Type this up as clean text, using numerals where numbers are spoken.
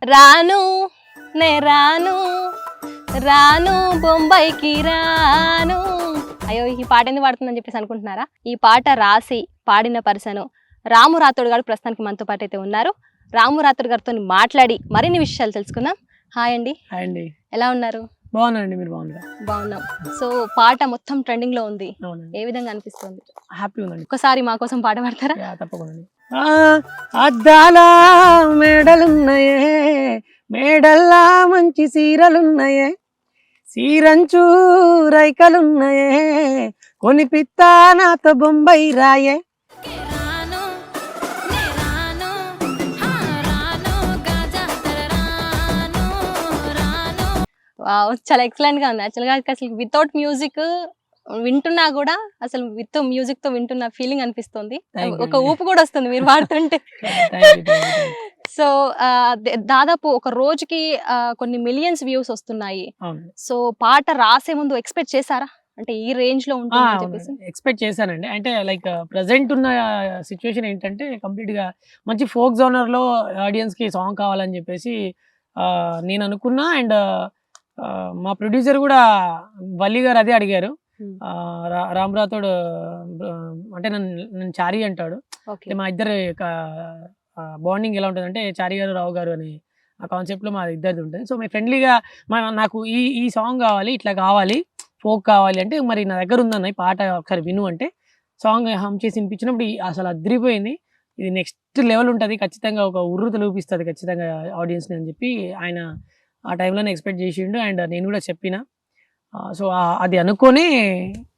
రాను నే రాను రాను బొంబాయికి రాను. అయ్యో ఈ పాట ఎందుకు పాడుతుందని చెప్పేసి అనుకుంటున్నారా? ఈ పాట రాసి పాడిన పర్సన్ రాము రాథోడ్ గారు ప్రస్తుతానికి మనతో పాటు అయితే ఉన్నారు. రాము రాథోడ్ గారితో మాట్లాడి మరిన్ని విషయాలు తెలుసుకుందాం. హాయ్ అండి. హాయ్ అండి. ఎలా ఉన్నారు? బాగున్నానండి, మీరు బాగున్నారా? బాగున్నాం. సో పాట మొత్తం ట్రెండింగ్ లో ఉంది, అవునండి, ఏ విధంగా అనిపిస్తుంది? హ్యాపీ ఉందండి. ఒకసారి మా కోసం పాట పాడతారా? తప్పకుండా. అద్దాల మేడలున్నాయే, మేడల్లా మంచి సీరలున్నాయే, సీరంచు రైకలున్నాయే, కొనిపిత్తా నాతో బొంబాయి రాయే. వావ్, చాలా ఎక్సలెంట్ గా ఉంది. యాక్చువల్గా అసలు వితౌట్ మ్యూజిక్ వింటున్నా కూడా అసలు విత్ మ్యూజిక్ తో వింటున్న ఫీలింగ్ అనిపిస్తుంది. Thank you ఒక అండి. ఊపు కూడా వస్తుంది మీరు పాడుతుంటే. Thank you, thank you. So దాదాపు ఒక రోజుకి కొన్ని మిలియన్స్ వ్యూస్ వస్తున్నాయి. అవును. సో పాట రాసే ముందు ఎక్స్పెక్ట్ చేశారా అంటే ఈ రేంజ్ లో ఉంటుందని చెప్పేసి? ఎక్స్పెక్ట్ చేశానండి. అంటే లైక్ ప్రజెంట్ ఉన్న సిచ్యువేషన్ ఏంటంటే కంప్లీట్ గా మంచి ఫోక్ జోనర్ లో ఆడియన్స్ కి సాంగ్ కావాలని చెప్పేసి నేను అనుకున్నా. అండ్ మా ప్రొడ్యూసర్ కూడా వల్లి గారు అదే అడిగారు. రామ్ రాథోడ్ అంటే నన్ను చారీ అంటాడు. ఓకే. మా ఇద్దరు బాండింగ్ ఎలా ఉంటుంది అంటే చారీ గారు రావు గారు అని ఆ కాన్సెప్ట్ లో మా ఇద్దరిది ఉంటుంది. సో మీ ఫ్రెండ్లీగా నాకు ఈ సాంగ్ కావాలి, ఇట్లా కావాలి, ఫోక్ కావాలి అంటే మరి నా దగ్గర ఉందన్న ఈ పాట ఒకసారి విను అంటే సాంగ్ హమ్ చేసి వినిపించినప్పుడు అసలు అదిరిపోయింది. ఇది నెక్స్ట్ లెవెల్ ఉంటుంది, ఖచ్చితంగా ఒక ఉర్రు తలూపిస్తుంది ఖచ్చితంగా ఆడియన్స్ని అని చెప్పి ఆయన ఆ టైంలోనే ఎక్స్పెక్ట్ చేసిండు. అండ్ నేను కూడా చెప్పిన. సో అది అనుకొని